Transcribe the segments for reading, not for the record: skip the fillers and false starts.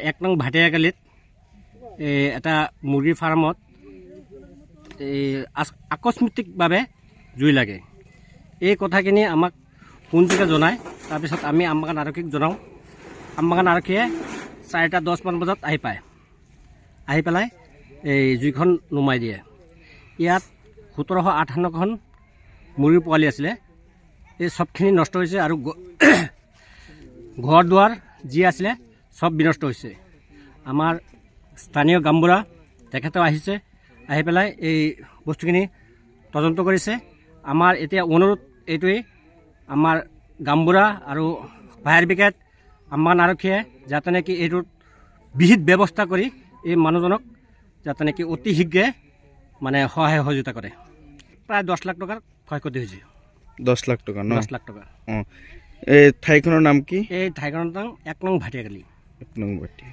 1 নং ভাটিয়াকালিত এটা মুৰ্গী ফাৰ্মত আকস্মিকভাৱে জুই লাগে। এই কথাখিনি আমাক পোনযোগে জনায়। তাৰপিছত আমি আমবাগান আৰক্ষীক জনাওঁ। আমবাগান আৰক্ষীয়ে 4:10 মান বজাত আহি পায়। আহি পেলাই এই জুইখন নুমাই দিয়ে। ইয়াত 1758খন মুৰ্গীৰ পোৱালি আছিলে। এই চবখিনি নষ্ট হৈছে আৰু ঘৰ দুৱাৰ যি আছিলে সব বিনষ্ট হৈছে। আমাৰ স্থানীয় গামবুঢ়া তেখেতেও আহিছে, আহি পেলাই এই বস্তুখিনি তদন্ত কৰিছে। আমাৰ এতিয়া অনুৰোধ এইটোৱেই, আমাৰ গামবুঢ়া আৰু ফায়াৰ ব্ৰিগেড, আমবাগান আৰক্ষীয়ে যাতে নেকি এইটোত বিহিত ব্যৱস্থা কৰি এই মানুহজনক যাতে নেকি অতি শীঘ্ৰে মানে সহায় সহযোগিতা কৰে। প্ৰায় 10 লাখ টকাৰ ক্ষয়ক্ষতি হৈছে। 10 লাখ টকা ন? 10 লাখ টকা। এই ঠাইখনৰ নাম কি? এই ঠাইখনৰ নাম 1 নং ভাটিয়াকালি। 1 নং ভাটিয়া।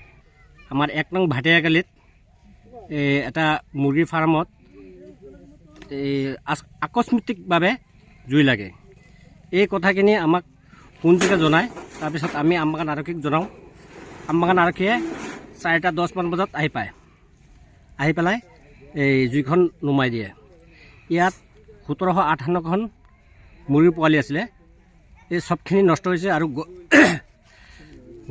আমাৰ 1 নং ভাটিয়াকালিত এটা মুৰ্গীৰ ফাৰ্মত আকস্মিকভাৱে জুই লাগে। এই কথাখিনি আমাক পোনযোগে জনায়। তাৰপিছত আমি আমবাগান আৰক্ষীক জনাওঁ। আমবাগান আৰক্ষীয়ে 4:10 মান বজাত আহি পায়। আহি পেলাই এই জুইখন নুমাই দিয়ে। ইয়াত 1758খন মুৰ্গীৰ পোৱালি আছিলে। এই চবখিনি নষ্ট হৈছে আৰু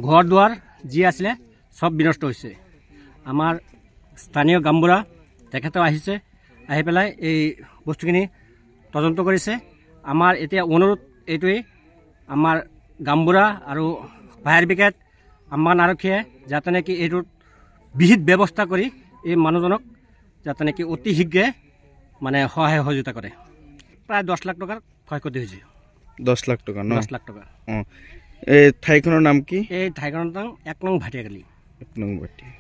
ঘৰ দুৱাৰ যি আছিলে সব বিনষ্ট হৈছে। আমাৰ স্থানীয় গামবুঢ়া তেখেতেও আহিছে, আহি পেলাই এই বস্তুখিনি তদন্ত কৰিছে। আমাৰ এতিয়া অনুৰোধ এইটোৱেই, আমাৰ গামবুঢ়া আৰু ফায়াৰ ব্ৰিগেড, আমবাগান আৰক্ষীয়ে যাতে নেকি এইটোত বিহিত ব্যৱস্থা কৰি এই মানুহজনক যাতে নেকি অতি শীঘ্ৰে মানে সহায় সহযোগিতা কৰে। প্ৰায় 10 লাখ টকাৰ ক্ষয়ক্ষতি হৈছে। 10 লাখ টকা ন? 10 লাখ টকা। এই ঠাইখনৰ নাম কি? এই ঠাইখনৰ নাম 1 নং ভাটিয়াকালি। 1 নং ভাটিয়া।